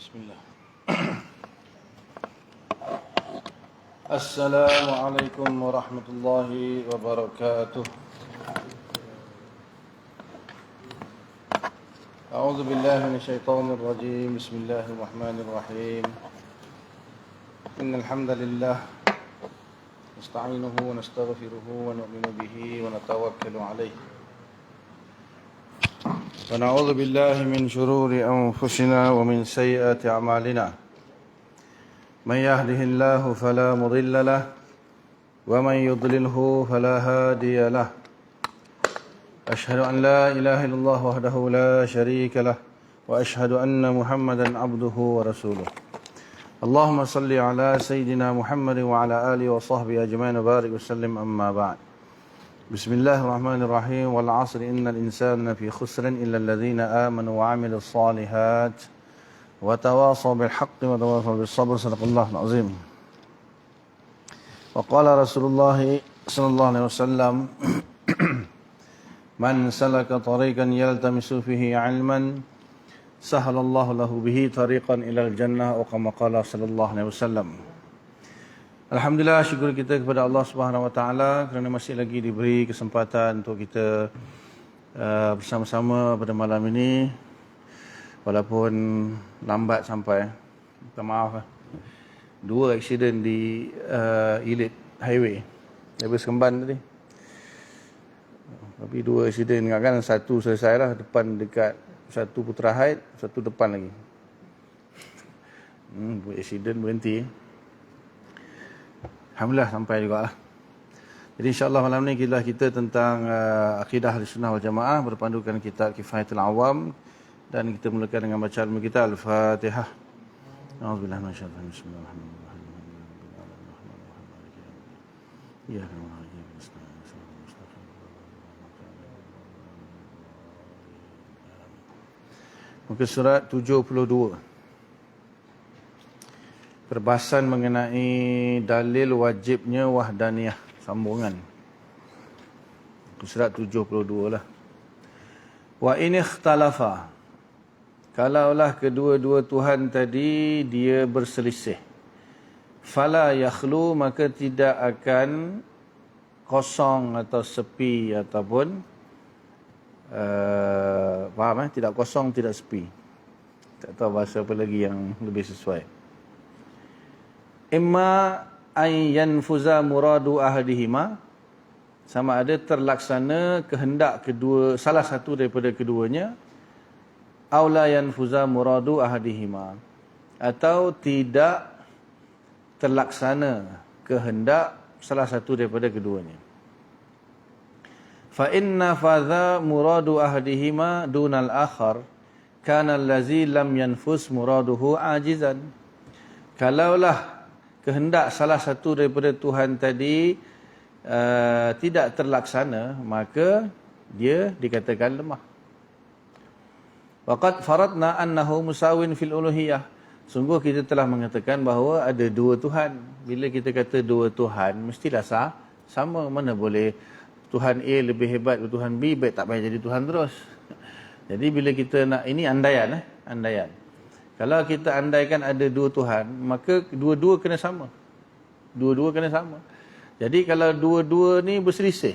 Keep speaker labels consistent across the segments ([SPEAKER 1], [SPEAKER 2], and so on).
[SPEAKER 1] Bismillah. Assalamualaikum warahmatullahi wabarakatuh. A'udzu billahi minasyaitonir rajim. Bismillahirrahmanirrahim. Innal hamdalillah nasta'inuhu wa nastaghfiruhu wa nu'minu bihi wa natawakkalu 'alaihi. ونعوذ بالله من شرور أنفسنا ومن سيئات أعمالنا من يهده الله فلا مضل له ومن يضلله فلا هادي له أشهد أن لا إله إلا الله وحده لا شريك له وأشهد أن محمدا عبده ورسوله اللهم صل على سيدنا محمد وعلى آله وصحبه أجمعين وبارك وسلم أما بعد بسم الله الرحمن الرحيم والعصر إن الإنسان في خسر إلا الذين آمنوا وعملوا الصالحات وتواصوا بالحق وتواصوا بالصبر صدق الله العظيم وقال رسول الله صلى الله عليه وسلم من سلك طريقا يلتمس فيه علما سهل الله له به طريقا إلى الجنة أو كما قال صلى الله عليه وسلم. Alhamdulillah, syukur kita kepada Allah Subhanahu Wa Taala kerana masih lagi diberi kesempatan untuk kita bersama-sama pada malam ini, walaupun lambat sampai. Minta maaf, 2 aksiden di Elite Highway, Lepas Kemban tadi. Tapi 2 aksiden, kan satu selesai lah, depan dekat satu Putra Haid, satu depan lagi. Aksiden berhenti. Alhamdulillah sampai juga lah. Jadi insyaAllah malam ni kita tentang akidah Ahlussunnah wal Jamaah berpandukan kitab Kifayatul Awam, dan kita mulakan dengan bacaan kita Al-Fatihah. A'udzubillahi minasyaitonir rajim. Bismillahirrahmanirrahim. Ya Allah. Muka surat 72. Perbahasan mengenai dalil wajibnya wahdaniyah, sambungan. Surat 72 lah. Wa in ikhtalafa, kalaulah kedua-dua Tuhan tadi dia berselisih, fala yakhlu, maka tidak akan kosong atau sepi ataupun faham tidak kosong, tidak sepi. Tak tahu bahasa apa lagi yang lebih sesuai. Imma ay yanfuza muradu ahadihima, sama ada terlaksana kehendak kedua, salah satu daripada keduanya, aw la yanfuza muradu ahadihima, atau tidak terlaksana kehendak salah satu daripada keduanya. Fa inna fadha muradu ahadihima dunal akhar kana allazi lam yanfus muraduhu ajizan. Kalaulah kehendak salah satu daripada Tuhan tadi tidak terlaksana, maka dia dikatakan lemah. Waqad faradna annahu musawin fil uluhiyah. Sungguh kita telah mengatakan bahawa ada 2 Tuhan. Bila kita kata 2 Tuhan, mestilah sama. Mana boleh Tuhan A lebih hebat dari Tuhan B, baik tak payah jadi Tuhan terus. Jadi bila kita nak, ini andaian. Kalau kita andaikan ada 2 Tuhan, maka dua-dua kena sama. Dua-dua kena sama. Jadi kalau dua-dua ni berselisih,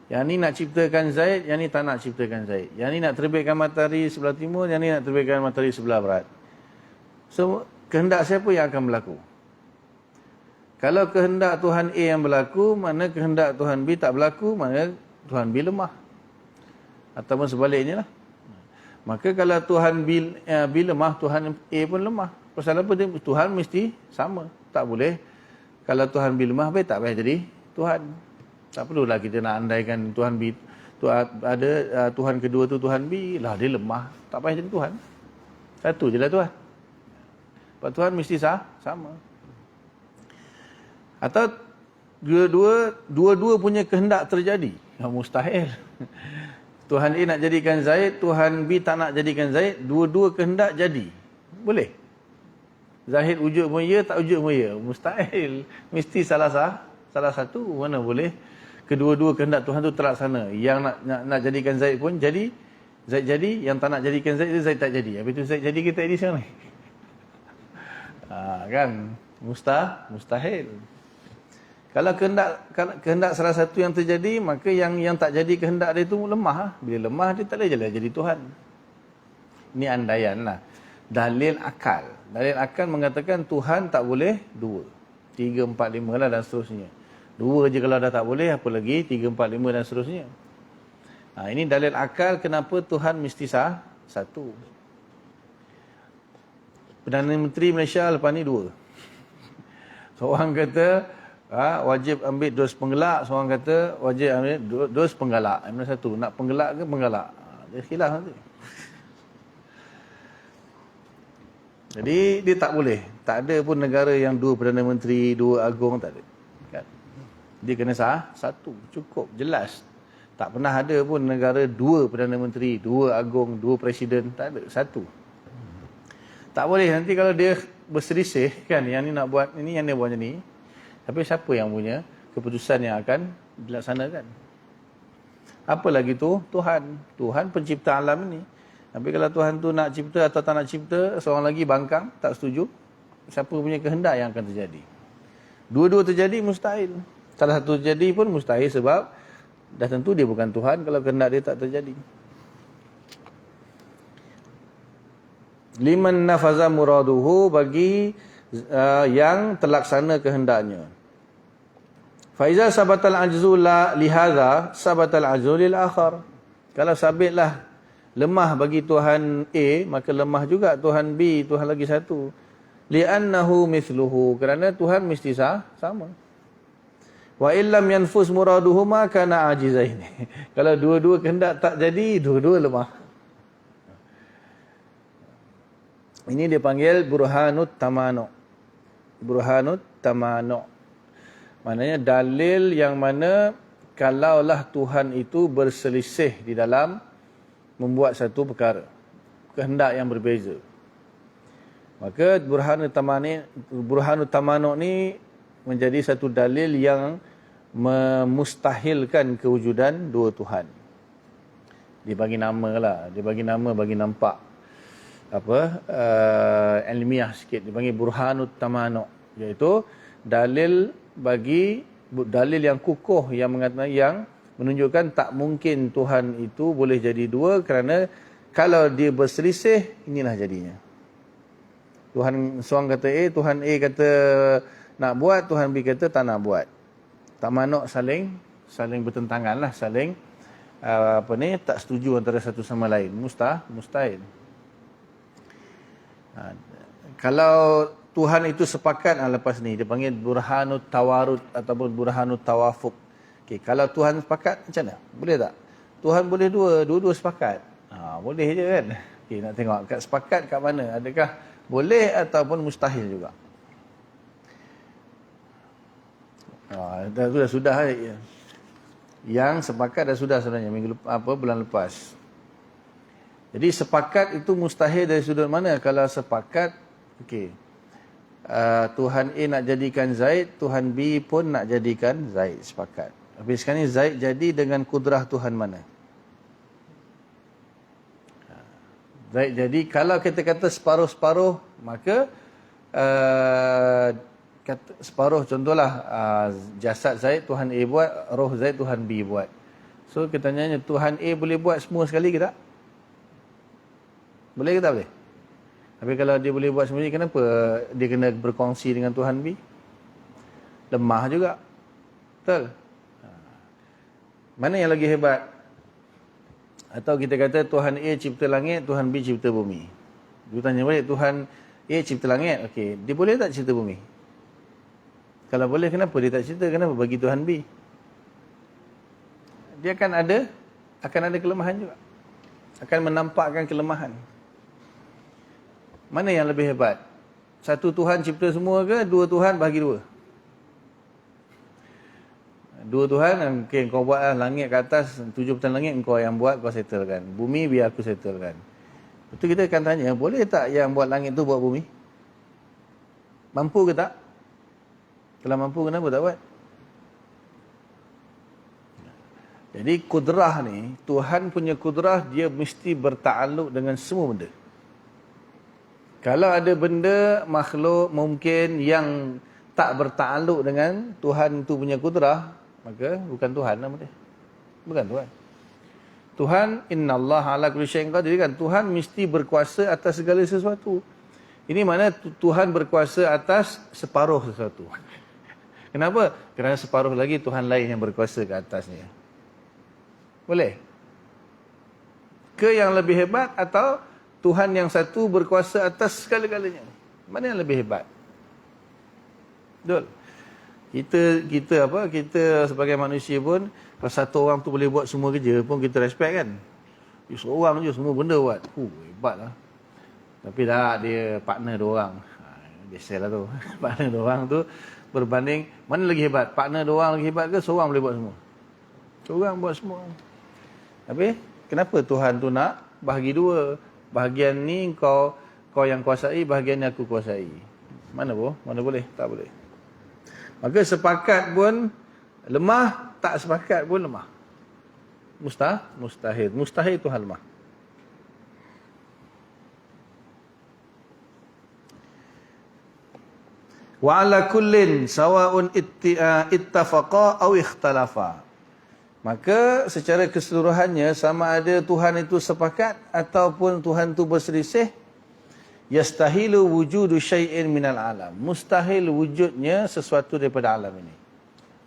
[SPEAKER 1] yang ni nak ciptakan Zaid, yang ni tak nak ciptakan Zaid. Yang ni nak terbitkan matahari sebelah timur, yang ni nak terbitkan matahari sebelah barat. So, kehendak siapa yang akan berlaku? Kalau kehendak Tuhan A yang berlaku, mana kehendak Tuhan B tak berlaku, mana Tuhan B lemah. Ataupun sebaliknya lah. Maka kalau Tuhan B lemah, Tuhan A pun lemah. Pasal apa? Tuhan mesti sama. Tak boleh. Kalau Tuhan B lemah, baik tak payah jadi Tuhan. Tak perlulah kita nak andaikan Tuhan B. Ada Tuhan kedua tu Tuhan B. Lah dia lemah. Tak payah jadi Tuhan. Satu je lah Tuhan. Sebab Tuhan mesti sama. Atau dua-dua punya kehendak terjadi. Mustahil. Tuhan A nak jadikan Zaid, Tuhan B tak nak jadikan Zaid, dua-dua kehendak jadi. Boleh? Zahid wujud pun ya, tak wujud pun ya. Mustahil. Mesti salah satu. Mana boleh kedua-dua kehendak Tuhan tu terlaksana. Yang nak jadikan Zaid pun jadi, Zaid jadi, yang tak nak jadikan Zaid, Zaid tak jadi. Habis tu Zaid jadi ke tak jadi sekarang ni? Kan? Mustahil. Kalau kehendak salah satu yang terjadi, maka yang tak jadi kehendak dia itu lemah. Bila lemah, dia tak boleh jadi Tuhan. Ini andaian lah. Dalil akal. Dalil akal mengatakan Tuhan tak boleh dua. 3, 4, 5 lah dan seterusnya. Dua je kalau dah tak boleh, apa lagi 3, 4, 5 dan seterusnya. Ini dalil akal kenapa Tuhan mesti satu. Perdana Menteri Malaysia lepas ni 2. Seorang kata wajib ambil dos penggelak, seorang kata wajib ambil dos penggalak. Mana satu? Nak penggelak ke penggalak? Dia khilaf nanti. Jadi dia tak boleh. Tak ada pun negara yang 2 Perdana Menteri, 2 Agong, tak ada. Kan? Dia kena satu. Cukup, jelas. Tak pernah ada pun negara 2 Perdana Menteri, 2 Agong, 2 Presiden. Tak ada, satu. Tak boleh nanti kalau dia berselisih, kan, yang ni nak buat ini, yang dia buat macam ni. Tapi siapa yang punya keputusan yang akan dilaksanakan? Apa lagi tu? Tuhan pencipta alam ini. Tapi kalau Tuhan tu nak cipta atau tak nak cipta, seorang lagi bangkang, tak setuju, siapa punya kehendak yang akan terjadi? Dua-dua terjadi, mustahil. Salah satu terjadi pun mustahil sebab dah tentu dia bukan Tuhan kalau kehendak dia tak terjadi. Liman nafaza muraduhu, bagi yang terlaksana kehendaknya. Faiza sabatal ajzu la lihadza sabatal ajzu lil akhar. Kalau sabitlah lemah bagi Tuhan A, maka lemah juga Tuhan B, Tuhan lagi satu. Li'annahu mithluhu, kerana Tuhan mesti sama. Wa illam yanfus muraduhuma kana ajizain. Kalau dua-dua kehendak tak jadi, dua-dua lemah. Ini dia panggil burhanut tamanu. Burhanut tamanu. Maknanya dalil yang mana kalaulah Tuhan itu berselisih di dalam membuat satu perkara, kehendak yang berbeza, maka burhanut tamanu ni menjadi satu dalil yang memustahilkan kewujudan dua Tuhan. Dia bagi nama lah, dia bagi nama bagi nampak ilmiah sikit. Dia panggil burhanut tamanu, iaitu dalil yang kukuh yang mengatakan, yang menunjukkan tak mungkin Tuhan itu boleh jadi dua, kerana kalau dia berselisih, inilah jadinya. Seorang kata A, Tuhan A kata nak buat, Tuhan B kata tak nak buat. Tamanuk saling bertentangan lah, saling tak setuju antara satu sama lain. Mustahil. Kalau Tuhan itu sepakat, lepas ni dia panggil burhanut tawarud ataupun burhanut tawafuk. Okay, kalau Tuhan sepakat, macam mana? Boleh tak? Tuhan boleh dua-dua sepakat. Boleh je kan? Okay, nak tengok kat sepakat kat mana? Adakah boleh ataupun mustahil juga? Sudah. Yang sepakat dah sudah sebenarnya bulan lepas. Jadi sepakat itu mustahil dari sudut mana? Kalau sepakat, okey. Tuhan A nak jadikan Zaid, Tuhan B pun nak jadikan Zaid, sepakat. Habis sekarang ni Zaid jadi dengan kudrah Tuhan mana? Zaid jadi, kalau kita kata separuh-separuh, maka separuh, contohlah jasad Zaid Tuhan A buat, roh Zaid Tuhan B buat. So kita tanya, Tuhan A boleh buat semua sekali ke tak? Boleh ke tak boleh? Tapi kalau dia boleh buat sendiri, kenapa dia kena berkongsi dengan Tuhan B? Lemah juga. Betul? Mana yang lagi hebat? Atau kita kata Tuhan A cipta langit, Tuhan B cipta bumi. Dia tanya balik, Tuhan A cipta langit, okey, dia boleh tak cipta bumi? Kalau boleh, kenapa dia tak cipta? Kenapa bagi Tuhan B? Dia akan ada kelemahan juga. Akan menampakkan kelemahan. Mana yang lebih hebat? Satu Tuhan cipta semua ke? Dua Tuhan bahagi dua? Dua Tuhan, okay, kau buatlah langit ke atas, 7 petang langit kau yang buat, kau settlekan. Bumi biar aku settlekan. Itu kita akan tanya, boleh tak yang buat langit tu buat bumi? Mampu ke tak? Kalau mampu, kenapa tak buat? Jadi kudrah ni, Tuhan punya kudrah dia mesti bertakluk dengan semua benda. Kalau ada benda makhluk mungkin yang tak bertakluk dengan Tuhan tu punya kudrah, maka bukan Tuhan nama dia. Bukan Tuhan. Tuhan, innallaha ala kulli syai'in qadir kan. Tuhan mesti berkuasa atas segala sesuatu. Ini mana Tuhan berkuasa atas separuh sesuatu. Kenapa? Kerana separuh lagi Tuhan lain yang berkuasa ke atasnya. Boleh? Ke yang lebih hebat atau Tuhan yang satu berkuasa atas segala-galanya? Mana yang lebih hebat? Betul? Kita sebagai manusia pun, kalau satu orang tu boleh buat semua kerja pun kita respect kan? Dia seorang je semua benda buat. Hebat lah. Tapi dah dia partner dua orang. Biasalah tu. Partner dua orang tu berbanding, mana lagi hebat? Partner dua orang lagi hebat ke seorang boleh buat semua? Seorang buat semua. Tapi kenapa Tuhan tu nak bahagi dua? Bahagian ni kau yang kuasai, bahagian ni aku kuasai. Mana boleh? Tak boleh. Maka sepakat pun lemah, tak sepakat pun lemah. Mustahil. Mustahil Tuhan lemah. Wa ala kullin sawa'un ittafaqa aw ikhtalafa. Maka secara keseluruhannya sama ada Tuhan itu sepakat ataupun Tuhan itu berselisih, yastahilu wujudu syai'in minal alam. Mustahil wujudnya sesuatu daripada alam ini.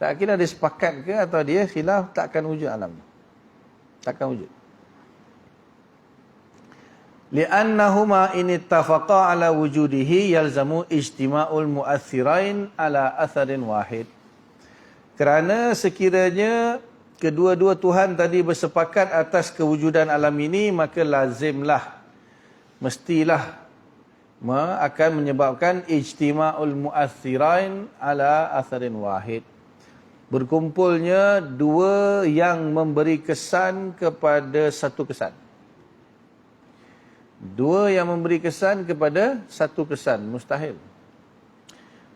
[SPEAKER 1] Tak kira dia sepakat ke atau dia khilaf, takkan wujud alam. Takkan wujud. Li'annahuma in ittafaqa ala wujudihi yalzamu ijtima'ul mu'athirain ala atharin wahid. Kerana sekiranya kedua-dua Tuhan tadi bersepakat atas kewujudan alam ini, maka lazimlah, mestilah akan menyebabkan ijtima'ul mu'athirain ala atharin wahid. Berkumpulnya dua yang memberi kesan kepada satu kesan. Dua yang memberi kesan kepada satu kesan. Mustahil.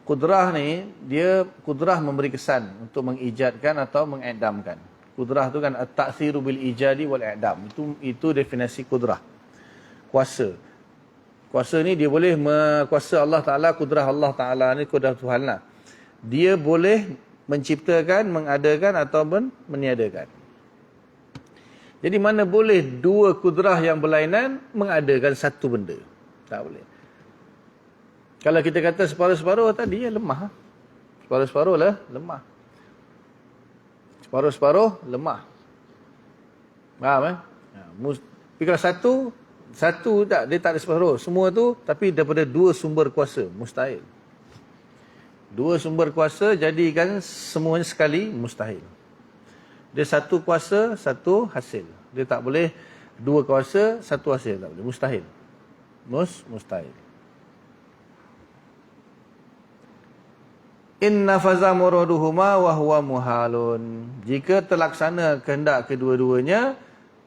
[SPEAKER 1] Kudrah ni, dia kudrah memberi kesan untuk mengijadkan atau mengedamkan. Kudrah tu kan at-ta'thiru bil ijadi wal i'dam. Itu definisi kudrah. Kuasa. Kuasa ni dia boleh kuasa Allah Ta'ala, kudrah Allah Ta'ala ni kudrah Tuhan lah. Dia boleh menciptakan, mengadakan ataupun meniadakan. Jadi mana boleh dua kudrah yang berlainan mengadakan satu benda? Tak boleh. Kalau kita kata separuh-separuh tadi, ya lemah. Separuh-separuh lah, lemah. Separuh-separuh, lemah. Faham Tapi kalau satu tak, dia tak ada separuh. Semua tu, tapi daripada dua sumber kuasa, mustahil. Dua sumber kuasa jadikan semuanya sekali, mustahil. Dia satu kuasa, satu hasil. Dia tak boleh dua kuasa, satu hasil. Tak boleh. Mustahil. Mustahil. Inna faza muraduhuma wa huwa muhalun. Jika terlaksana kehendak kedua-duanya,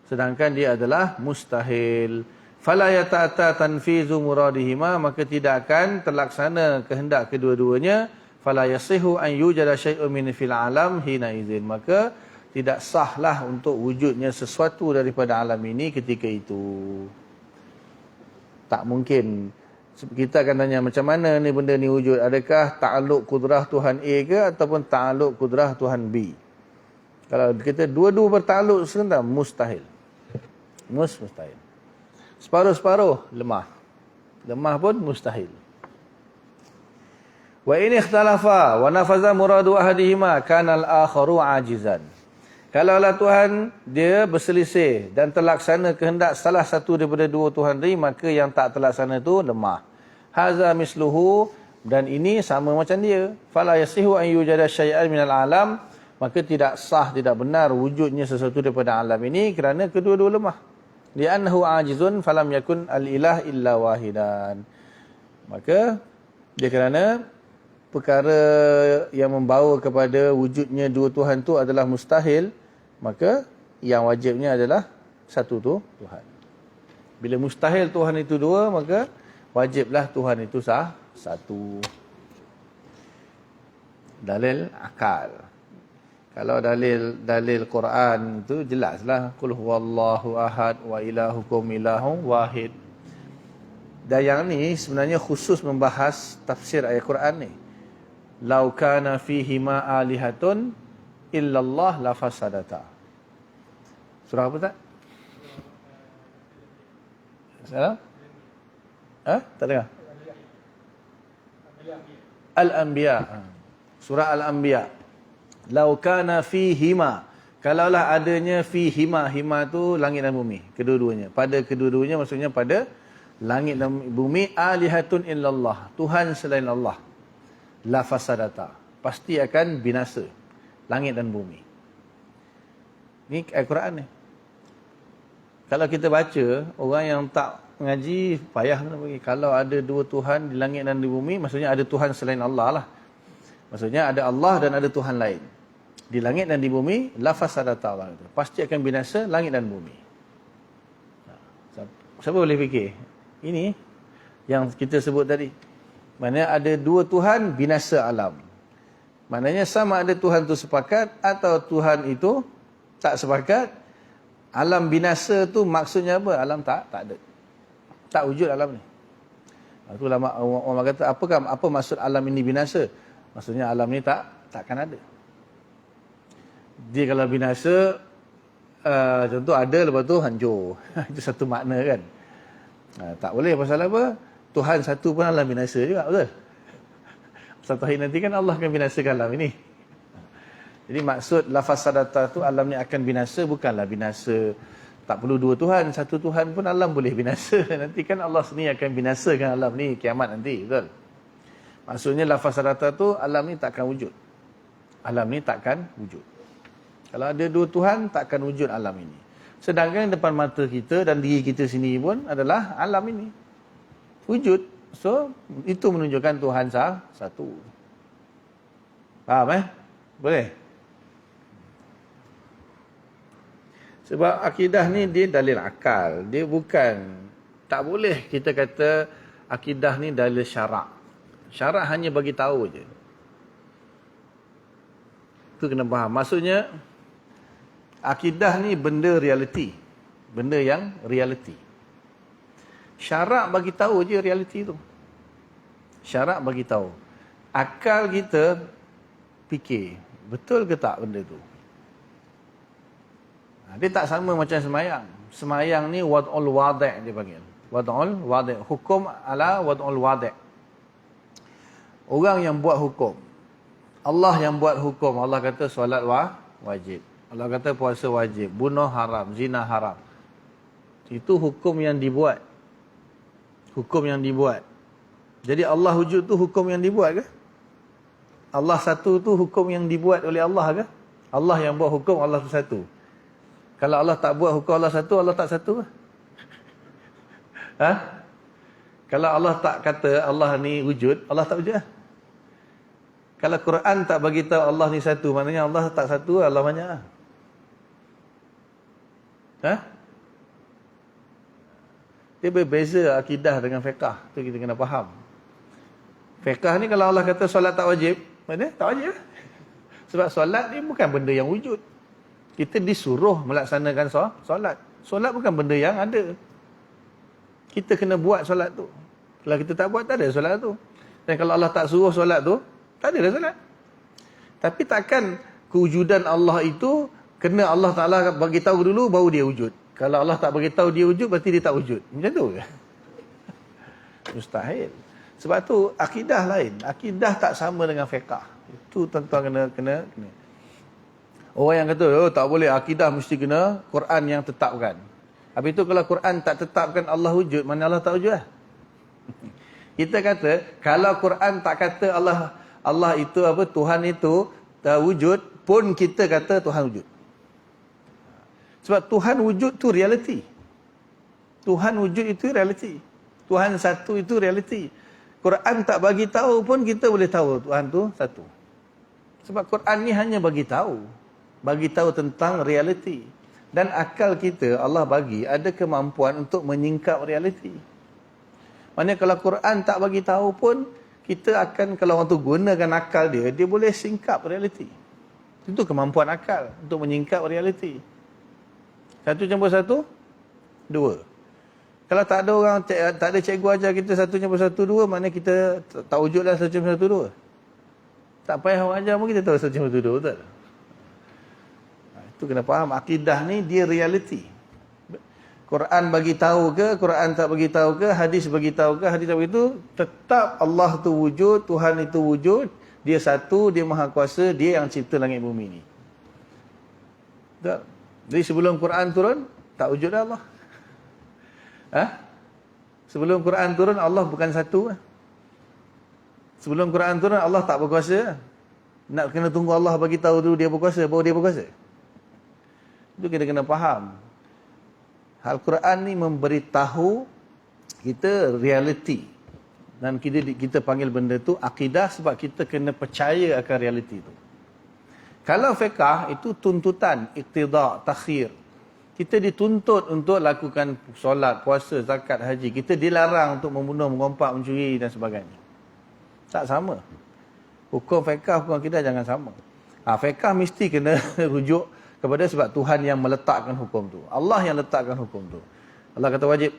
[SPEAKER 1] sedangkan dia adalah mustahil. Fala yata'ata tanfizu muradihima, maka tidak akan terlaksana kehendak kedua-duanya. Fala yasihu an yujada syai'un min fil alam hina idzin. Maka tidak sahlah untuk wujudnya sesuatu daripada alam ini ketika itu. Tak mungkin. Kita akan tanya macam mana ni benda ni wujud. Adakah ta'aluk kudrah Tuhan A ke ataupun ta'aluk kudrah Tuhan B? Kalau kita dua-dua berta'aluk serentak, mustahil. Mustahil. Separuh-separuh, lemah. Lemah pun mustahil. Wa in ikhtalafa wa nafaza muradu ahadihima kana al-akharu ajizan. Kalaulah Tuhan dia berselisih dan terlaksana kehendak salah satu daripada dua Tuhan tadi, maka yang tak terlaksana itu lemah. Haza misluhu, dan ini sama macam dia. Fala yasihu an yujada syai'an minal alam, maka tidak sah, tidak benar wujudnya sesuatu daripada alam ini kerana kedua-dua lemah. Li'annahu ajizun falam yakun al-ilah illa wahidan. Maka dia kerana perkara yang membawa kepada wujudnya dua Tuhan itu adalah mustahil, maka yang wajibnya adalah satu tu Tuhan. Bila mustahil Tuhan itu dua, maka wajiblah Tuhan itu satu. Dalil akal. Kalau dalil Quran tu jelaslah, qul huwallahu ahad wa ilahukum ilahun wahid. Dan yang ni sebenarnya khusus membahas tafsir ayat Quran ni. Lau kana fihi ma alihatun illallah la fasadata. Surah apa tak? Salah? Tak dengar? Al-Anbiya. Surah Al-Anbiya. Lau kana fihima. Kalaulah adanya fihima. Hima tu langit dan bumi. Kedua-duanya. Pada kedua-duanya maksudnya pada langit dan bumi. Alihatun illallah. Tuhan selain Allah. La fasadata. Pasti akan binasa. Langit dan bumi. Ni Al-Quran ni. Kalau kita baca, orang yang tak mengaji, payah nak bagi. Kalau ada dua Tuhan di langit dan di bumi, maksudnya ada Tuhan selain Allah lah. Maksudnya ada Allah dan ada Tuhan lain. Di langit dan di bumi, la fasadata Allah itu. Pasti akan binasa langit dan bumi. Siapa boleh fikir? Ini yang kita sebut tadi. Maknanya ada dua Tuhan, binasa alam. Maknanya sama ada Tuhan itu sepakat atau Tuhan itu tak sepakat. Alam binasa tu maksudnya apa? Alam tak ada. Tak wujud alam ni. Itu ulama kata, apa maksud alam ini binasa? Maksudnya alam ni takkan ada. Dia kalau binasa, contoh ada lepas tu hancur. Itu satu makna kan. Tak boleh pasal apa? Tuhan satu pun alam binasa juga, betul? Satu hari nanti kan Allah akan binasakan alam ini. Jadi maksud lafaz sadata tu alam ni akan binasa, bukanlah binasa tak perlu dua Tuhan, satu Tuhan pun alam boleh binasa. Nanti kan Allah sendiri akan binasakan alam ni kiamat nanti, betul? Maksudnya lafaz sadata tu alam ni takkan wujud. Alam ni takkan wujud. Kalau ada dua Tuhan takkan wujud alam ini. Sedangkan depan mata kita dan diri kita sendiri pun adalah alam ini. Wujud. So itu menunjukkan Tuhan satu. Faham Boleh? Sebab akidah ni dia dalil akal. Dia bukan, tak boleh kita kata akidah ni dalil syarak. Syarak hanya bagi tahu je. Itu kena faham. Maksudnya, akidah ni benda realiti. Benda yang realiti. Syarak bagi tahu je realiti tu. Syarak bagi tahu. Akal kita fikir, betul ke tak benda tu? Dia tak sama macam semayang. Semayang ni wad'ul wadi' dia panggil. Wad'ul wadi'. Hukum ala wad'ul wadi'. Orang yang buat hukum. Allah yang buat hukum. Allah kata solat wajib. Allah kata puasa wajib. Bunuh haram. Zina haram. Itu hukum yang dibuat. Hukum yang dibuat. Jadi Allah wujud tu hukum yang dibuat ke? Allah satu tu hukum yang dibuat oleh Allah ke? Allah yang buat hukum, Allah tu satu. Kalau Allah tak buat hukum Allah satu, Allah tak satu ke? Kalau Allah tak kata Allah ni wujud, Allah tak wujud. Kalau Quran tak bagi tahu Allah ni satu, maknanya Allah tak satu, Allah banyak. Dia berbeza akidah dengan fiqah. Tu kita kena faham. Fiqah ni kalau Allah kata solat tak wajib, maknanya tak wajib. Sebab solat ni bukan benda yang wujud. Kita disuruh melaksanakan solat. Solat bukan benda yang ada. Kita kena buat solat tu. Kalau kita tak buat, tak ada solat tu. Dan kalau Allah tak suruh solat tu, tak ada dah solat. Tapi takkan kewujudan Allah itu kena Allah Ta'ala bagi tahu dulu baru dia wujud. Kalau Allah tak bagi tahu dia wujud, berarti dia tak wujud. Macam tu ke? Mustahil. Sebab tu akidah lain. Akidah tak sama dengan fiqah. Itu tuan-tuan kena. Orang yang kata, tak boleh akidah mesti kena Quran yang tetapkan. Habis itu kalau Quran tak tetapkan Allah wujud, mana Allah tak wujud lah. Kita kata, kalau Quran tak kata Allah itu apa, Tuhan itu tak wujud, pun kita kata Tuhan wujud. Sebab Tuhan wujud tu realiti. Tuhan wujud itu realiti. Tuhan satu itu realiti. Quran tak bagi tahu pun kita boleh tahu Tuhan tu satu. Sebab Quran ni hanya bagi tahu tentang realiti. Dan akal kita Allah bagi ada kemampuan untuk menyingkap realiti. Maknanya kalau Quran tak bagi tahu pun kita akan, kalau orang tu gunakan akal dia boleh singkap realiti. Itu kemampuan akal untuk menyingkap realiti. 1+1, 2. Kalau tak ada orang, tak ada cikgu ajar kita 1+1, 2, maknanya kita tak wujudlah 1+1, 2. Tak payah orang ajar pun kita tahu 1+1, 2, betul? Itu kena faham, akidah ni dia realiti. Quran bagi tahu ke, Quran tak bagi tahu ke, hadis bagi tahu ke, hadis tak begitu, tetap Allah tu wujud, Tuhan itu wujud, dia satu, dia maha kuasa, dia yang cipta langit bumi ni. Betul? Jadi sebelum Quran turun, tak wujud dah Allah. Sebelum Quran turun, Allah bukan satu. Sebelum Quran turun, Allah tak berkuasa. Nak kena tunggu Allah bagi tahu dulu dia berkuasa, baru dia berkuasa. Itu kita kena faham. Al-Quran ni memberitahu kita realiti. Dan kita panggil benda tu akidah sebab kita kena percaya akan realiti tu. Kalau fiqh itu tuntutan, iqtida, takhir. Kita dituntut untuk lakukan solat, puasa, zakat, haji. Kita dilarang untuk membunuh, mengompak, mencuri dan sebagainya. Tak sama. Hukum fiqh, hukum akidah jangan sama. Fiqh mesti kena rujuk kepada sebab Tuhan yang meletakkan hukum tu. Allah yang letakkan hukum tu. Allah kata wajib.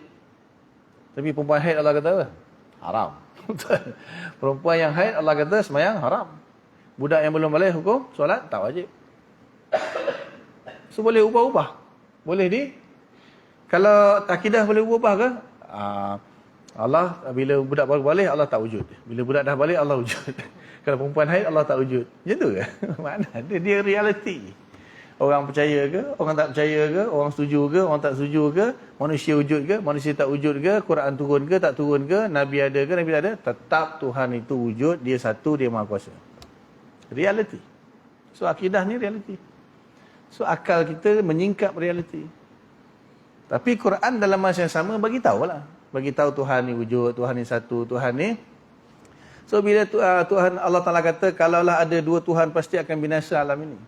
[SPEAKER 1] Tapi perempuan haid Allah kata apa? Haram. Perempuan yang haid Allah kata sembahyang haram. Budak yang belum balik hukum solat tak wajib. So boleh ubah-ubah. Boleh kalau akidah boleh ubah ke? Allah bila budak baru balik Allah tak wujud. Bila budak dah balik Allah wujud. Kalau perempuan haid Allah tak wujud. Macam tu ke? Mana dia realiti. Orang percaya ke, orang tak percaya ke, orang setuju ke, orang tak setuju ke, manusia wujud ke, manusia tak wujud ke, Quran turun ke, tak turun ke, Nabi ada ke, Nabi tak ada, tetap Tuhan itu wujud, dia satu, dia maha kuasa. Realiti. So akidah ni realiti. So akal kita menyingkap realiti. Tapi Quran dalam masa yang sama bagi tahulah. Bagi tahu Tuhan ni wujud, Tuhan ni satu, Tuhan ni. So bila Tuhan Allah Taala kata kalaulah ada dua Tuhan pasti akan binasa alam ini.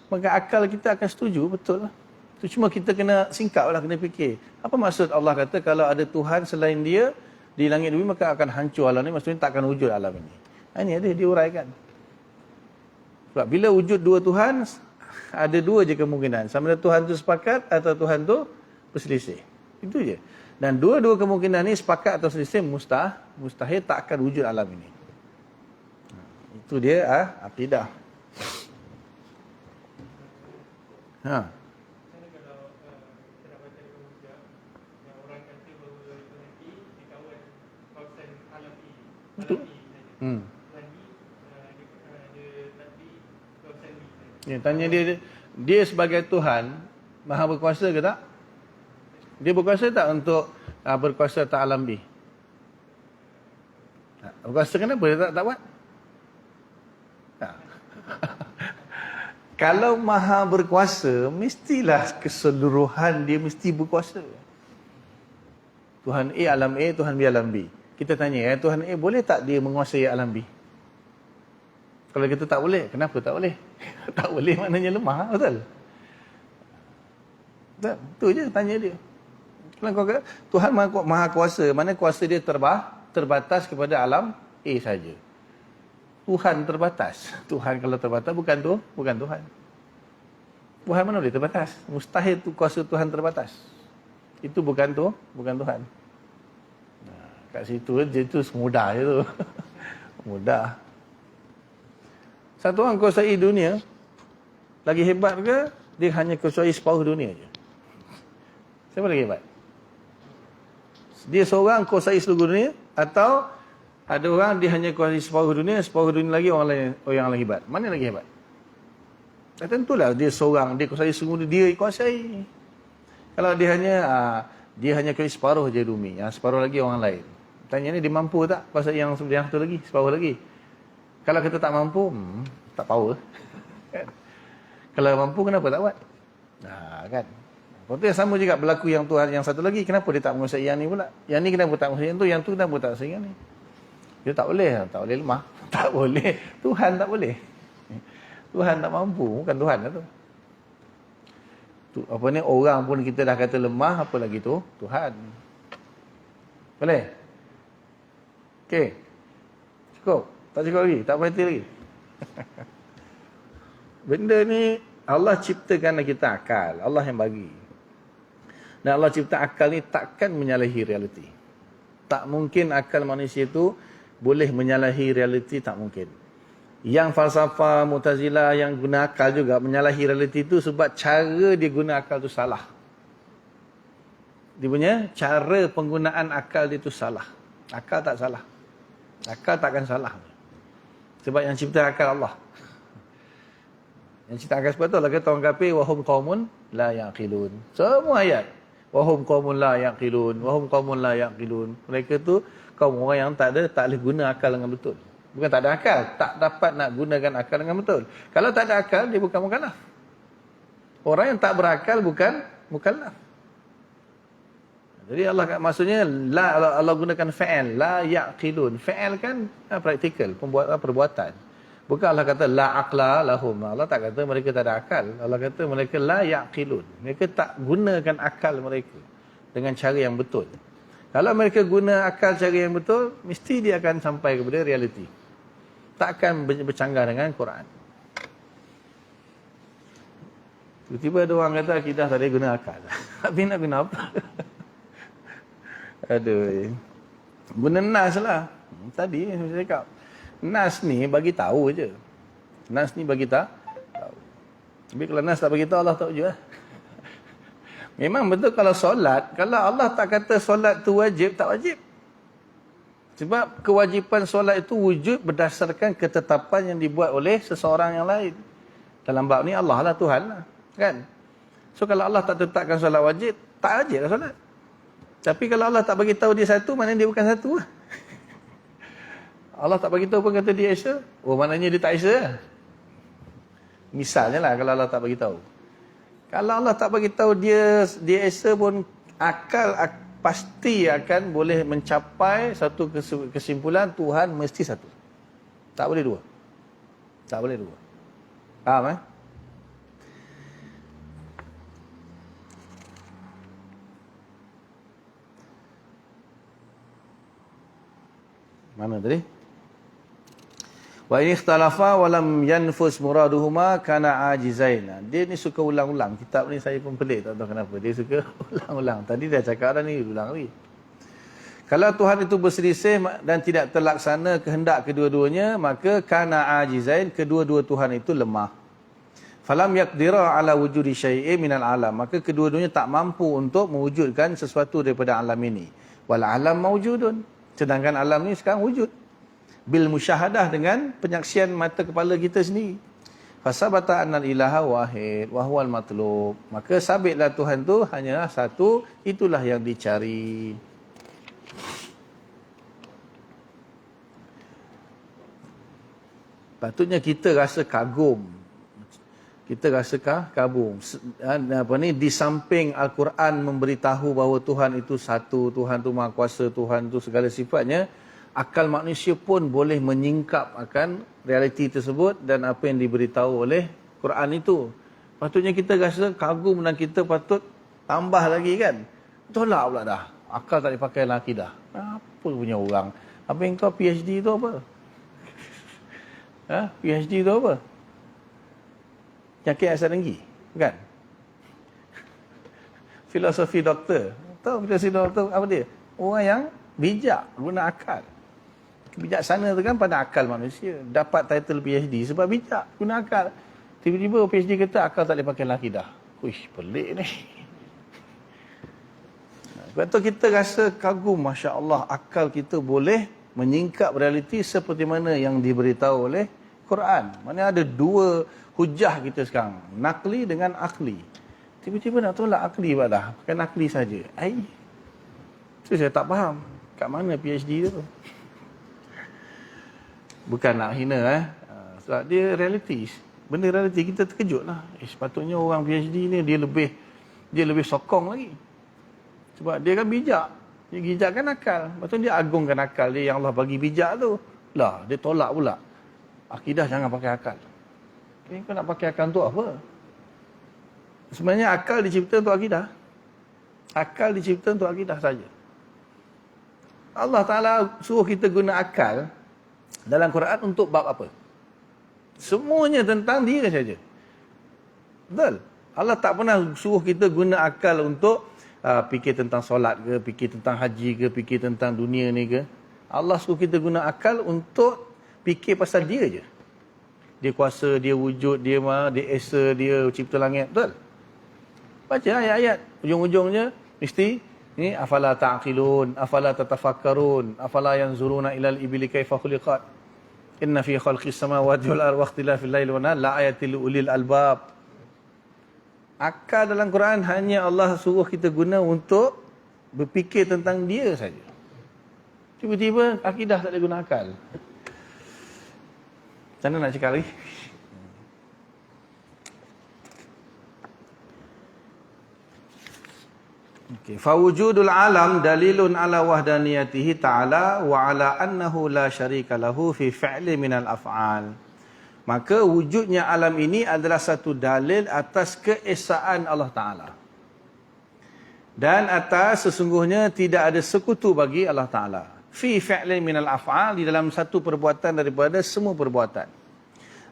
[SPEAKER 1] Maka akal kita akan setuju, betul lah. Itu cuma kita kena singkap lah, kena fikir. Apa maksud Allah kata kalau ada Tuhan selain dia di langit bumi maka akan hancur alam ni, maksudnya tak akan wujud alam ini. Ini ada diuraikan. Sebab bila wujud dua Tuhan, ada dua je kemungkinan. Sama ada Tuhan tu sepakat atau Tuhan tu berselisih. Itu je. Dan dua-dua kemungkinan ni sepakat atau selisih mustahil tak akan wujud alam ini. Itu dia akidah. Kalau kita nak baca dengan mudah, yang orang kata bahawa itu nanti dikawal kawasan alami. Lagi ada tadi kawasan ni. Tanya dia sebagai Tuhan maha berkuasa ke tak? Dia berkuasa tak untuk berkuasa tak alam bi? Berkuasa kenapa dia tak buat? Kalau maha berkuasa, mestilah keseluruhan dia mesti berkuasa. Tuhan A alam A, Tuhan B alam B. Kita tanya, Tuhan A boleh tak dia menguasai alam B? Kalau kita tak boleh, kenapa tak boleh? Tak boleh maknanya lemah, betul? Itu je tanya dia. Kalau kau kata, Tuhan maha kuasa, mana kuasa dia terbatas kepada alam A saja. Tuhan terbatas. Tuhan kalau terbatas bukan Tuhan. Tuhan mana boleh terbatas? Mustahil tu kuasa Tuhan terbatas. Itu bukan Tuhan. Kat situ je tu semudah je tu. Mudah. Satu orang kuasai dunia lagi hebat ke dia hanya kuasai separuh dunia je? Siapa lagi hebat? Dia seorang kuasai seluruh dunia atau ada orang dia hanya kuasai separuh dunia lagi orang lain yang lagi hebat. Mana lagi hebat? Tentulah dia seorang, dia kuasai seluruh dunia, dia kuasai. Kalau dia hanya kuasai separuh je bumi, yang separuh lagi orang lain. Tanya ni dia mampu tak kuasai yang satu lagi, separuh lagi? Kalau kita tak mampu, tak power. Kalau mampu kenapa tak buat? Kan. Lepas tu yang sama juga berlaku yang Tuhan yang satu lagi, kenapa dia tak menguasai yang ni pula? Yang ni kenapa tak menguasai yang tu kenapa tak menguasai yang ni? Dia tak boleh lemah. Tak boleh. Tuhan tak boleh. Tuhan tak mampu, bukan Tuhan lah tu. Apa ni, orang pun kita dah kata lemah, apa lagi tu? Tuhan. Boleh? Okey. Cukup? Tak cukup lagi? Tak berhenti lagi? Benda ni Allah ciptakan kita akal. Allah yang bagi. Dan Allah cipta akal ni takkan menyalahi realiti. Tak mungkin akal manusia itu boleh menyalahi realiti, tak mungkin. Yang falsafah Mu'tazilah yang guna akal juga menyalahi realiti itu sebab cara dia guna akal itu salah. Dia punya cara penggunaan akal dia itu salah. Akal tak salah. Akal takkan salah. Sebab yang cipta akal Allah. Yang cipta akal sebab tu Allah kata orang kafir wahum qaumun la yaqilun. Semua ayat. Wahum qaumun la yaqilun, wahum qaumun la yaqilun. Mereka tu kaum orang yang tak boleh guna akal dengan betul. Bukan tak ada akal, tak dapat nak gunakan akal dengan betul. Kalau tak ada akal, dia bukan mukallaf. Orang yang tak berakal bukan mukallaf. Jadi Allah maksudnya Allah gunakan fa'al, la yaqilun. Fa'al kan praktikal, perbuatan. Bukan Allah kata la aqla lahum. Allah tak kata mereka tak ada akal. Allah kata mereka la yaqilun. Mereka tak gunakan akal mereka dengan cara yang betul. Kalau mereka guna akal cara yang betul, mesti dia akan sampai kepada realiti. Tak akan bercanggah dengan Quran. Tiba-tiba ada orang kata akidah tak boleh guna akal. Habis nak guna apa? Aduh. Guna nas lah. Tadi saya cakap. Nas ni bagi tahu je. Nas ni bagi tahu. Tapi kalau nas tak bagi tahu, Allah tahu je lah. Memang betul kalau solat, kalau Allah tak kata solat tu wajib, tak wajib. Sebab kewajipan solat itu wujud berdasarkan ketetapan yang dibuat oleh seseorang yang lain. Dalam bab ni Allah lah Tuhan lah. Kan? So kalau Allah tak tetapkan solat wajib, tak wajib lah solat. Tapi kalau Allah tak bagi tahu dia satu, maknanya dia bukan satu lah. Allah tak bagi tahu pun kata dia Esa, oh maknanya dia tak Esa lah. Misalnya lah kalau Allah tak bagi tahu. Kalau Allah tak bagi tahu dia Esa pun akal pasti akan boleh mencapai satu kesimpulan Tuhan mesti satu. Tak boleh dua. Tak boleh dua. Faham eh? Mana tadi? Wa in ikhtalafa wa lam yanfus muraduhuma kana ajizain. Dia ni suka ulang-ulang. Kitab ni saya pun pelik, tak tahu kenapa. Dia suka ulang-ulang. Tadi dia cakap dah ni ulang lagi. Kalau Tuhan itu berselisih dan tidak terlaksana kehendak kedua-duanya, maka kana ajizain, kedua-dua Tuhan itu lemah. Falam yaqdira ala wujudi syai'in minal alam. Maka kedua-duanya tak mampu untuk mewujudkan sesuatu daripada alam ini. Wal alam mawjudun. Sedangkan alam ni sekarang wujud. Bil musyahadah, dengan penyaksian mata kepala kita sendiri. Fasabata annal ilaha wahid wa huwal matlub. Maka sabitlah Tuhan tu hanyalah satu, itulah yang dicari. Patutnya kita rasa kagum. Kita rasa kagum. Di samping Al-Quran memberitahu bahawa Tuhan itu satu, Tuhan itu Maha Kuasa, Tuhan itu segala sifatnya, akal manusia pun boleh menyingkap akan realiti tersebut dan apa yang diberitahu oleh Quran itu. Patutnya kita rasa kagum dan kita patut tambah lagi kan. Tolak pula dah. Akal tak dipakai lagi dah. Apa punya orang? Apa yang kau PhD tu apa? PhD tu apa? Penyakit asam denggi, kan? Filosofi doktor. Tahu filosofi doktor apa dia? Orang yang bijak, guna akal. Bijaksana tu kan pada akal manusia. Dapat title PhD sebab bijak, guna akal. Tiba-tiba PhD kata akal tak boleh pakai laki dah. Uish, pelik ni. Sebab tu kita rasa kagum, Masya Allah, akal kita boleh menyingkap realiti seperti mana yang diberitahu oleh Quran. Mana ada dua hujah kita sekarang, nakli dengan akli. Tiba-tiba nak tolak akli pula dah, pakai nakli saja. Itu saya tak faham. Kat mana PhD tu? Bukan nak hina sebab dia realitis. Benda realiti kita terkejut lah. Sepatutnya orang PhD ni dia lebih sokong lagi. Sebab dia kan bijak. Dia bijakkan akal. Lepas tu dia agungkan akal dia yang Allah bagi bijak tu. Lah, dia tolak pula. Akidah jangan pakai akal. Kau nak pakai akal untuk apa? Sebenarnya akal dicipta untuk akidah. Akal dicipta untuk akidah saja. Allah Ta'ala suruh kita guna akal dalam Quran untuk bab apa? Semuanya tentang dia saja. Betul. Allah tak pernah suruh kita guna akal untuk fikir tentang solat ke, fikir tentang haji ke, fikir tentang dunia ni ke. Allah suruh kita guna akal untuk fikir pasal dia je. Dia kuasa, dia wujud, dia esa, dia cipta langit. Betul? Baca ayat-ayat. Ujung-ujungnya mesti ni afala ta'qilun, afala tatafakkarun, afala yanzuruna ilal ibili kaifa khuliqat. Inna fi khalqis samawati wal ardi wa ikhtilafil laili wan nahar la ayatil ulil albab. Akal dalam Quran hanya Allah suruh kita guna untuk berfikir tentang dia saja. Tiba-tiba akidah tak ada guna akal. Macam mana nak cakap lagi? Okay. Fawujudul alam dalilun ala wahdaniyatihi ta'ala wa ala annahu la syarika lahu fi fi'li minal af'al. Maka wujudnya alam ini adalah satu dalil atas keesaan Allah Ta'ala. Dan atas sesungguhnya tidak ada sekutu bagi Allah Ta'ala. Fi fi'li minal af'al, di dalam satu perbuatan daripada semua perbuatan.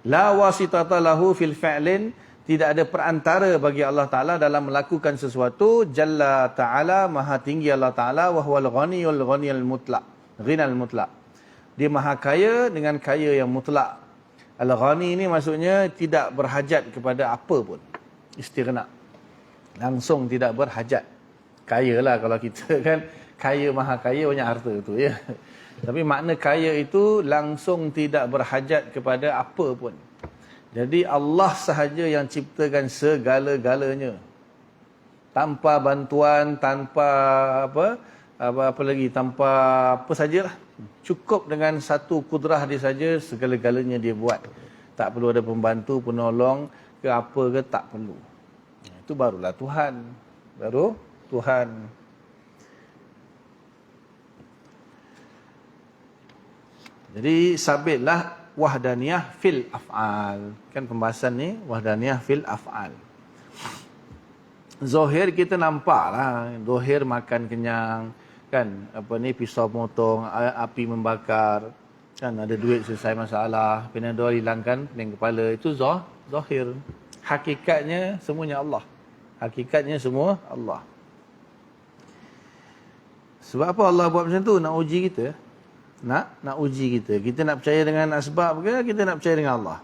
[SPEAKER 1] La wasitata lahu fil fi'lin, tidak ada perantara bagi Allah Ta'ala dalam melakukan sesuatu. Jalla Ta'ala, maha tinggi Allah Ta'ala, wahwal ghaniyul ghaniyul mutlak. Ghinal mutlak. Dia maha kaya dengan kaya yang mutlak. Al-Ghani ini maksudnya tidak berhajat kepada apa pun. Istighna. Langsung tidak berhajat. Kaya lah kalau kita kan. Kaya, maha kaya, banyak harta tu ya. Tapi makna kaya itu langsung tidak berhajat kepada apa pun. Jadi Allah sahaja yang ciptakan segala-galanya. Tanpa bantuan, tanpa apa lagi, tanpa apa sajalah. Cukup dengan satu kudrah dia saja, segala-galanya dia buat. Tak perlu ada pembantu, penolong ke apa ke, tak perlu. Itu barulah Tuhan. Baru Tuhan. Jadi sabitlah wahdaniyah fil af'al. Kan pembahasan ni wahdaniyah fil af'al. Zahir kita nampak lah. Zahir makan kenyang. Kan, apa ni, pisau potong, api membakar. Kan, ada duit selesai masalah. Panadol hilangkan pening kepala. Itu zahir. Hakikatnya semuanya Allah. Hakikatnya semua Allah. Sebab apa Allah buat macam tu? Nak uji kita. Nak uji kita. Kita nak percaya dengan asbab ke? Kita nak percaya dengan Allah?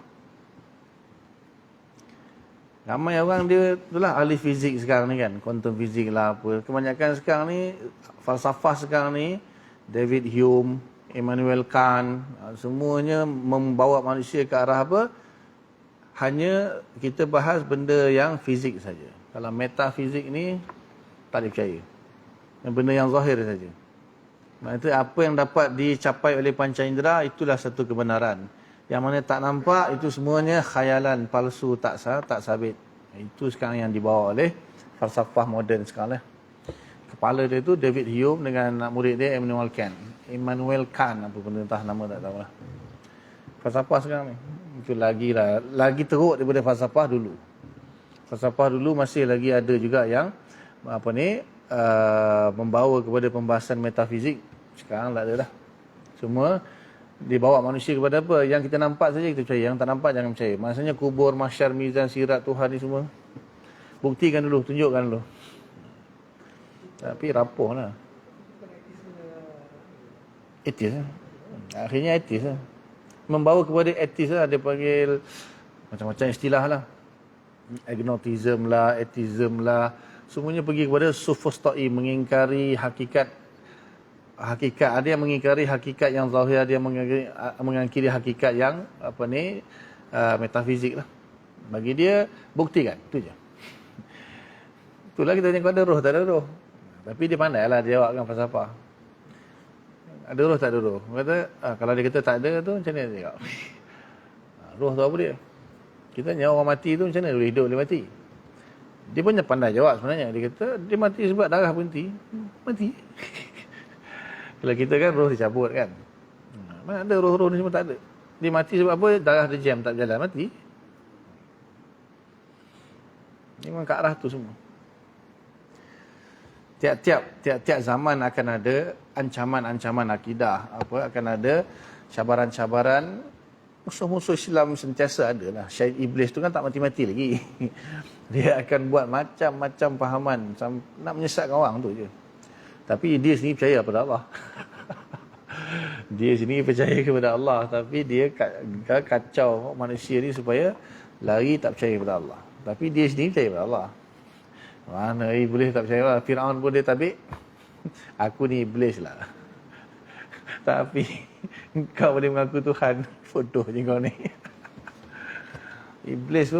[SPEAKER 1] Ramai orang dia, itulah ahli fizik sekarang ni kan. Quantum fizik lah apa. Kebanyakan sekarang ni, falsafah sekarang ni, David Hume, Immanuel Kant, semuanya membawa manusia ke arah apa? Hanya kita bahas benda yang fizik saja. Kalau metafizik ni, tak dipercaya. Benda yang zahir saja. Maksudnya apa yang dapat dicapai oleh panca indera, itulah satu kebenaran. Yang mana tak nampak, itu semuanya khayalan, palsu, tak sabit. Itu sekarang yang dibawa oleh falsafah moden sekarang. Kepala dia tu David Hume dengan murid dia Immanuel Kant, apa benda entah nama tak tahu lah. Falsafah sekarang ni. Itu lagi teruk daripada falsafah dulu. Falsafah dulu masih lagi ada juga yang membawa kepada pembahasan metafizik. Sekarang tak ada dah. Semua dibawa manusia kepada apa? Yang kita nampak saja kita percaya. Yang tak nampak jangan percaya. Maksudnya kubur, mahsyar, mizan, sirat, Tuhan ni semua. Buktikan dulu, tunjukkan dulu. Tapi rapuh lah. Etis lah. Akhirnya etis lah. Membawa kepada etis lah. Dia panggil macam-macam istilah lah. Agnotism lah, atheism lah. Semuanya pergi kepada sophostoi, mengingkari hakikat. Ada yang mengingkari hakikat yang zahir, dia mengingkari hakikat yang metafizik lah. Bagi dia buktikan, itu je. Itulah kita tengok ada roh, tak ada roh. Tapi dia pandai lah dia jawabkan falsafah. Ada roh, tak ada roh. Kata, kalau dia kata tak ada tu, macam mana dia cakap? Roh tu apa dia? Kita tanya orang mati tu macam mana boleh hidup, boleh mati? Dia pun pandai jawab sebenarnya. Dia kata, dia mati sebab darah berhenti. Mati. Kalau kita kan roh dicabut kan. Mana ada roh-roh ni semua tak ada. Dia mati sebab apa? Darah dia jam, tak berjalan, mati. Memang ke arah tu semua. Tiap-tiap zaman akan ada ancaman-ancaman akidah. Akan ada cabaran-cabaran musuh-musuh Islam sentiasa ada lah. Syaitan iblis tu kan tak mati-mati lagi. Dia akan buat macam-macam fahaman nak menyesatkan orang tu je. Tapi dia sendiri percaya pada Allah. Dia sendiri percaya kepada Allah, tapi dia kacau manusia ni supaya lari tak percaya kepada Allah. Tapi dia sendiri percaya kepada Allah. Mana iblis tak percaya Allah? Firaun pun dia tabik. Aku ni iblis lah. Tapi kau boleh mengaku Tuhan. Bodoh je kau ni. Iblis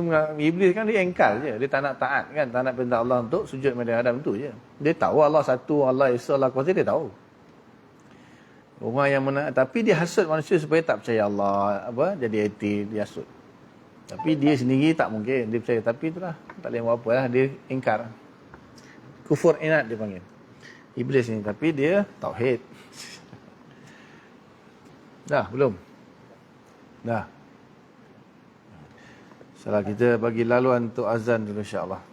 [SPEAKER 1] kan dia engkar je. Dia tak nak taat kan. Tak nak perintah Allah untuk sujud pada Adam tu je. Dia tahu Allah satu, Allah Esa, Allah Kuasa, dia tahu. Orang yang tapi dia hasut manusia supaya tak percaya Allah. Jadi ateis, dia hasut. Tapi dia sendiri tak mungkin. Dia percaya. Tapi itulah. Tak boleh buat apa lah. Dia engkar. Kufur inat dia panggil. Iblis ni. Tapi dia tauhid. Dah? Belum? Dah. Salah kita bagi laluan untuk azan dulu insya-Allah.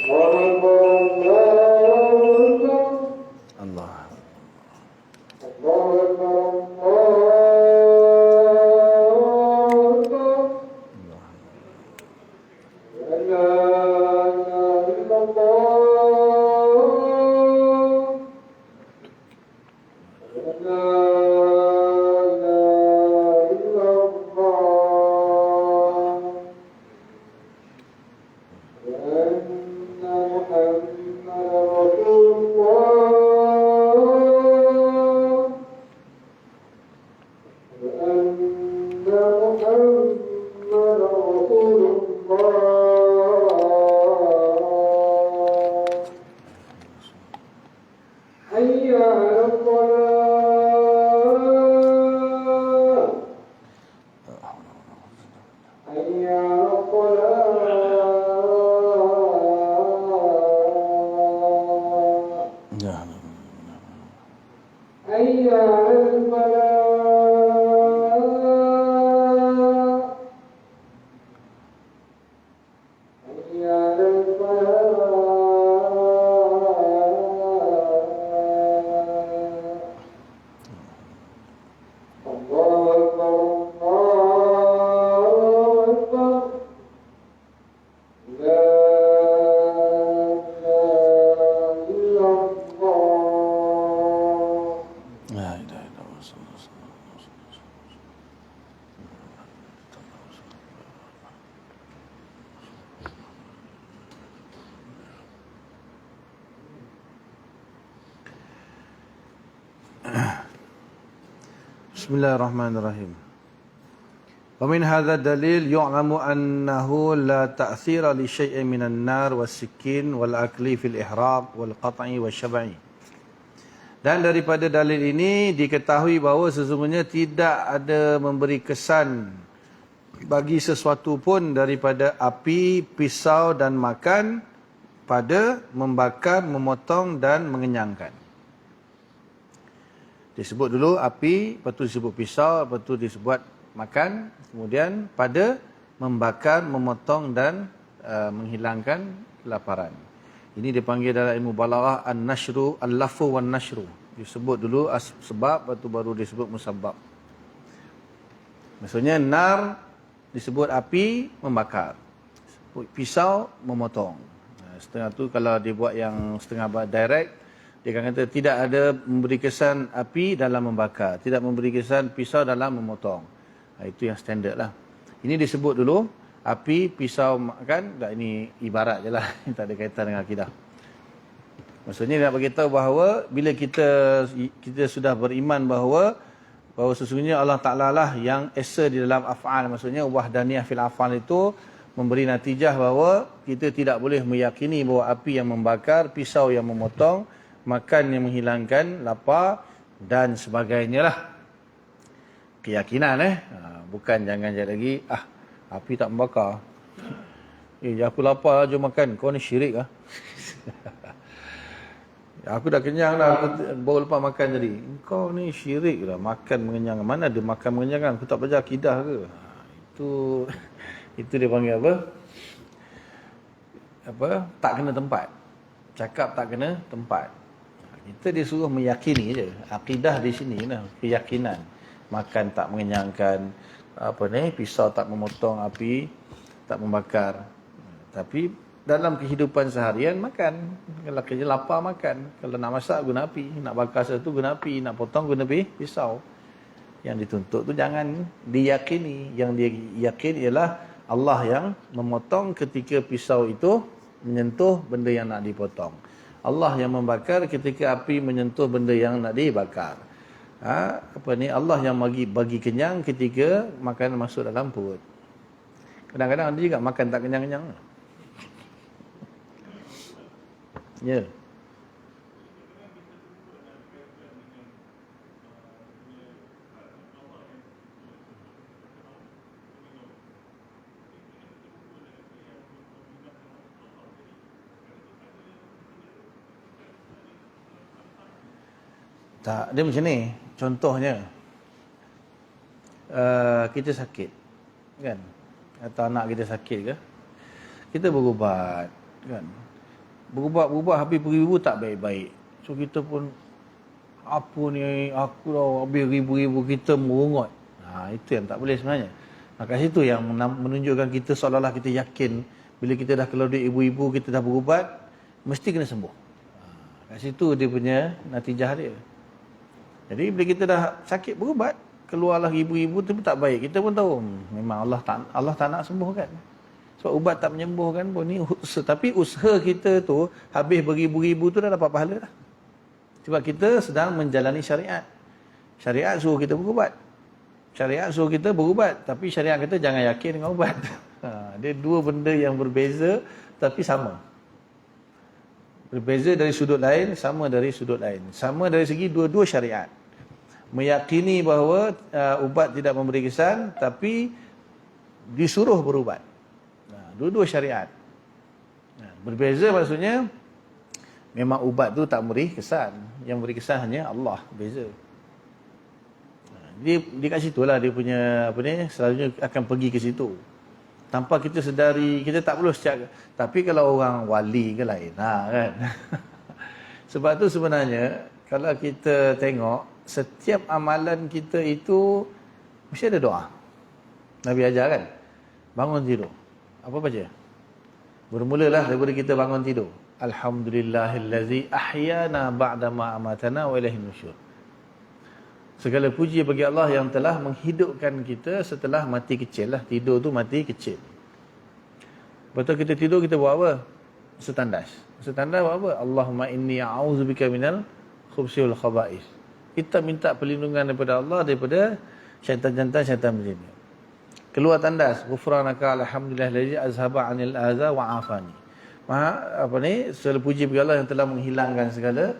[SPEAKER 1] Allah. Bismillahirrahmanirrahim. Wa min hadha dalil yu'lamu annahu la ta'thira li syai'in minan nar was-sikin wal akli fil ihraq wal qat'i wasyab'i. Dan daripada dalil ini diketahui bahawa sesungguhnya tidak ada memberi kesan bagi sesuatu pun daripada api, pisau dan makan pada membakar, memotong dan mengenyangkan. Disebut dulu api, lepas tu disebut pisau, lepas tu disebut makan, kemudian pada membakar, memotong dan menghilangkan kelaparan. Ini dipanggil dalam ilmu balaghah an-nashru, al-lafu wan-nashru. Disebut dulu sebab, lepas tu baru disebut musabab. Maksudnya nar disebut api, membakar. Pisau, memotong. Setengah tu kalau dibuat yang setengah direct, dia akan kata tidak ada memberi kesan api dalam membakar, tidak memberi kesan pisau dalam memotong. Itu yang standard lah. Ini disebut dulu api, pisau, makan. Tak, ini ibarat je lah. Tak ada kaitan dengan akidah. Maksudnya nak beritahu bahawa bila kita sudah beriman bahawa sesungguhnya Allah Ta'ala lah yang esa di dalam af'al. Maksudnya wahdaniyah fil af'al itu memberi natijah bahawa kita tidak boleh meyakini bahawa api yang membakar, pisau yang memotong, makan yang menghilangkan lapar dan sebagainya lah. Keyakinan Bukan jangan jadi lagi, api tak membakar. Aku lapar, jom makan. Kau ni syirik lah. Aku dah kenyang dah, aku baru lepas makan tadi. Kau ni syirik lah, makan mengenyangkan. Mana ada makan mengenyangkan? Aku tak belajar akidah ke? Itu dia panggil apa? Tak kena tempat. Cakap tak kena tempat. Kita disuruh meyakini je. Akidah di sini lah, keyakinan. Makan tak mengenyangkan, pisau tak memotong api, tak membakar. Tapi dalam kehidupan seharian makan. Kalau kerja lapar makan. Kalau nak masak guna api, nak bakar sesuatu guna api, nak potong guna pisau. Yang dituntut tu jangan diyakini. Yang dia yakin ialah Allah yang memotong ketika pisau itu menyentuh benda yang nak dipotong. Allah yang membakar ketika api menyentuh benda yang nak dibakar. Allah yang bagi kenyang ketika makanan masuk dalam perut. Kadang-kadang ada juga makan tak kenyang-kenyang. Ya. Tak, dia macam ni. Contohnya, kita sakit, kan? Atau anak kita sakit ke? Kita berubat, kan? Berubat habis beribu tak baik-baik. So kita pun, apa ni, aku dah habis ribu-ribu, kita merungut. Itu yang tak boleh sebenarnya. Maka situ yang menunjukkan kita seolah-olah kita yakin, bila kita dah keluar duit ibu-ibu, kita dah berubat, mesti kena sembuh. Kat situ dia punya natijah dia. Jadi bila kita dah sakit berubat, keluarlah ribu-ribu tu pun tak baik. Kita pun tahu memang Allah tak nak sembuhkan. Sebab ubat tak menyembuhkan pun ni usaha. Tapi usaha kita tu habis beribu-ribu tu dah dapat pahala dah. Sebab kita sedang menjalani syariat. Syariat suruh kita berubat. Syariat suruh kita berubat, tapi syariat kata jangan yakin dengan ubat. Dia dua benda yang berbeza tapi sama. Berbeza dari sudut lain, sama dari sudut lain. Sama dari segi dua-dua syariat. Meyakini bahawa ubat tidak memberi kesan, tapi disuruh berubat. Dua-dua syariat. Berbeza maksudnya, memang ubat tu tak memberi kesan. Yang memberi kesan hanya Allah. Beza. Dia kat situ lah dia punya, selalunya akan pergi ke situ. Tanpa kita sedari, kita tak perlu setiap. Tapi kalau orang wali ke lain, kan? Sebab tu sebenarnya, kalau kita tengok, setiap amalan kita itu mesti ada doa. Nabi ajar kan? Bangun tidur. Apa baca? Bermulalah daripada kita bangun tidur. Alhamdulillahillazi ahyana ba'dama amatana wa ilaihin nusyur. Segala puji bagi Allah yang telah menghidupkan kita setelah mati kecil lah. Tidur tu mati kecil. Betul kita tidur, kita buat apa? Setandas. Setandas buat apa? Allahumma inni a'udzubika minal khubsi wal khaba'is. Kita minta perlindungan daripada Allah daripada syaitan jantan, syaitan berjin. Keluar tandas. Ghufranaka alhamdulillahillazi azhaba 'anil adza wa 'afani. Segala puji bagi Allah yang telah menghilangkan segala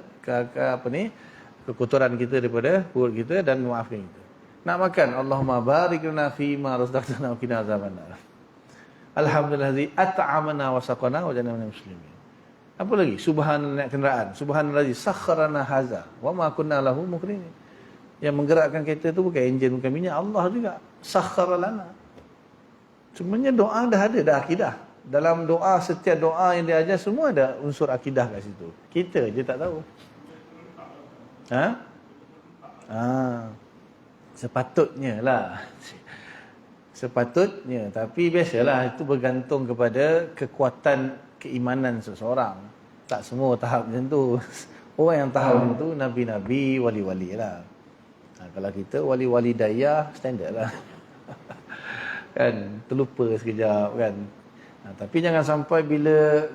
[SPEAKER 1] kekotoran kita daripada perut kita dan memaafkan kita. Nak makan, Allahumma barik lana fi ma razaqtana wa qina azabannar. Alhamdulillahi at'amana wa saqana wa ja'alna minal muslimin. Apa lagi? Subhanallah kenderaan. Subhanallazi sakharana haza wa ma kunna lahu muqrinin. Yang menggerakkan kereta tu bukan enjin, bukan minyak, Allah juga. Sakhara lana. Sebenarnya doa dah ada, dah akidah. Dalam doa, setiap doa yang dia ajar semua ada unsur akidah kat situ. Kita je tak tahu. Sepatutnya lah. Sepatutnya. Tapi biasalah, itu bergantung kepada kekuatan keimanan seseorang. Tak semua tahap macam tu. Orang yang tahap macam tu, Nabi-Nabi, wali-wali lah. Kalau kita wali-wali dayah, standard lah. Kan, terlupa sekejap kan. Tapi jangan sampai bila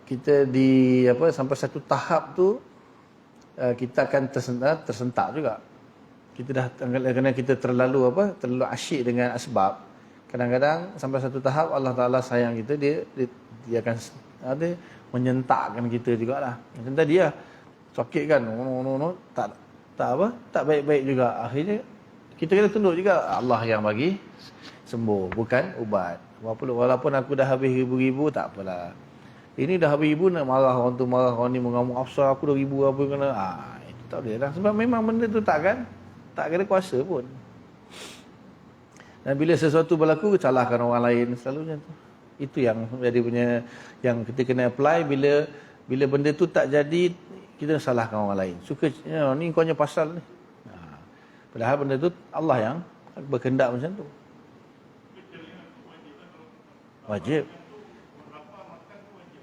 [SPEAKER 1] kita sampai satu tahap tu, kita akan tersentak juga. Kita dah, kerana kita terlalu asyik dengan asbab. Kadang-kadang sampai satu tahap Allah Ta'ala sayang kita, dia akan menyentakkan kita jugalah. Macam tadi lah, sakit kan, tak baik-baik juga. Akhirnya Kita kena tunduk juga Allah yang bagi sembuh, bukan ubat. Walaupun aku dah habis ribu-ribu, tak apalah. Ini dah habis ribu nak marah orang tu, marah orang ni, mengamuk afsar aku dah ribu apa kena. Itu tak boleh lah. Sebab memang benda tu tak ada kuasa pun. Dan bila sesuatu berlaku, salahkan orang lain selalunya tu. Itu yang jadi punya, yang kita kena apply bila benda tu tak jadi, kita salahkan orang lain. Suka ni kau punya pasal ni. Padahal benda tu Allah yang berkehendak macam tu. Wajib.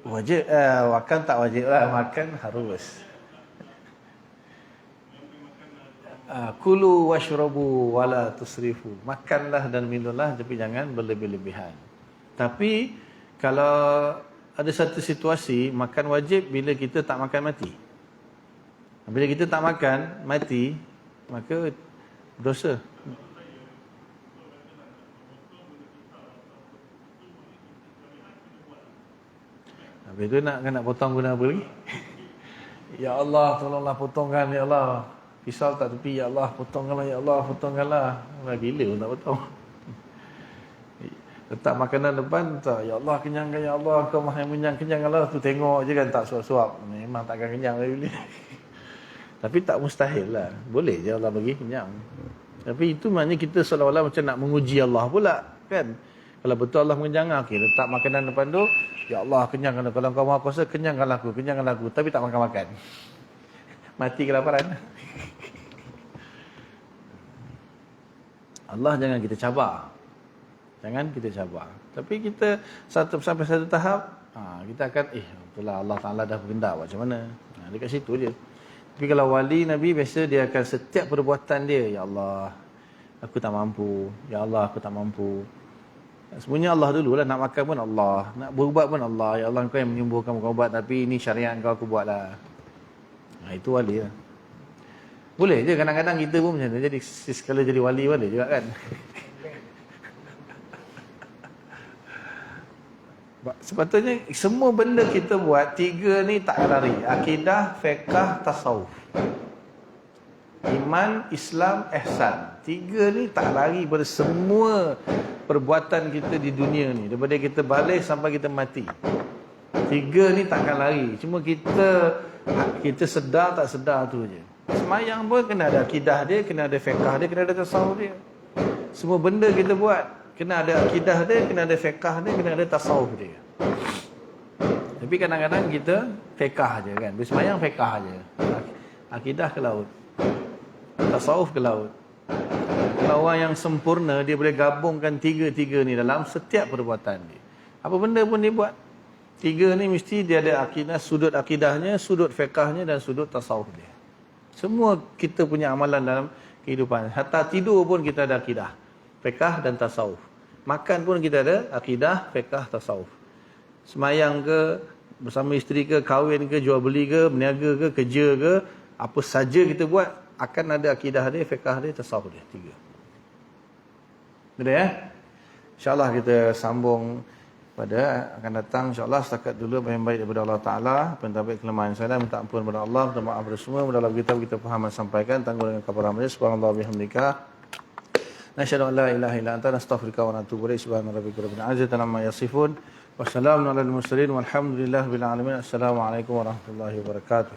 [SPEAKER 1] Makan tak wajib lah, makan harus. Kulu washrabu wala tusrifu. Makanlah dan minumlah, tapi jangan berlebih-lebihan. Tapi kalau ada satu situasi makan wajib bila kita tak makan mati. Bila kita tak makan mati, maka dosa. Habis tu nak potong guna apa lagi? Ya Allah, tolonglah potongkan ya Allah. Pisau tak tepi ya Allah, potongkanlah ya Allah, potongkanlah. Gila pun tak potong. Letak makanan depan, tak, ya Allah kenyangkan ya Allah, kau maha yang kenyangkanlah. Tu tengok je kan, tak suap-suap. Memang takkan kenyang lagi. Tapi tak mustahil lah. Boleh je Allah bagi kenyang. Tapi itu maknanya kita seolah-olah macam nak menguji Allah pula, kan? Kalau betul Allah mengenyangkan, okey, letak makanan depan tu, ya Allah kenyangkan. Kalau kau maha kuasa, kenyangkan aku. Tapi tak makan-makan. Mati kelaparan. Allah jangan kita cabar. Tapi kita sampai satu tahap, kita akan, itulah Allah Ta'ala dah berkehendak, macam mana? Dekat situ je. Tapi kalau wali Nabi, biasa dia akan setiap perbuatan dia, ya Allah, aku tak mampu. Ya Allah, aku tak mampu. Sebenarnya Allah dululah, nak makan pun Allah, nak berubat pun Allah. Ya Allah, kau yang menyembuhkan, bukan ubat, tapi ini syariat kau aku buatlah. Itu wali lah. Boleh je kadang-kadang kita pun macam tu. Jadi sekali jadi wali boleh juga kan. Sepatutnya semua benda kita buat, tiga ni tak lari. Akidah, fiqh, tasawuf. Iman, Islam, ihsan. Tiga ni tak lari pada semua perbuatan kita di dunia ni. Daripada kita balik sampai kita mati. Tiga ni takkan lari. Cuma kita sedar tak sedar tu je. Semayang pun kena ada akidah dia, kena ada fiqh dia, kena ada tasawuf dia. Semua benda kita buat kena ada akidah dia, kena ada fiqh dia, kena ada tasawuf dia. Tapi kadang-kadang kita fiqh je kan. Bersemayang fiqh je. Akidah ke laut. Tasawuf ke laut. Kalau orang yang sempurna, dia boleh gabungkan tiga-tiga ni dalam setiap perbuatan dia. Apa benda pun dia buat. Tiga ni mesti dia ada akidah, sudut akidahnya, sudut fiqhnya dan sudut tasawuf dia. Semua kita punya amalan dalam kehidupan. Hatta tidur pun kita ada akidah, fiqh dan tasawuf. Makan pun kita ada akidah, fiqh, tasawuf. Semayang ke, bersama isteri ke, kahwin ke, jual beli ke, berniaga ke, kerja ke, apa saja kita buat, akan ada akidah dia, fiqh dia, tasawuf dia. Tiga. Betul ya? InsyaAllah kita sambung pada akan datang. InsyaAllah setakat dulu apa yang baik daripada Allah Ta'ala. Apa yang tak baik kelemahan saya, minta ampun kepada Allah, minta maaf kepada semua. Dalam kita faham dan sampaikan. Tangguh dengan kabar majlis. Subhanallah bihamdika. Nasyhadu an la ilaha illa anta nastaghfiruka wa natubu ilaik. Subhana rabbika rabbil izzati amma yasifun. Wassalamu alal mursalin walhamdulillahi rabbil alamin. Assalamualaikum warahmatullahi wabarakatuh.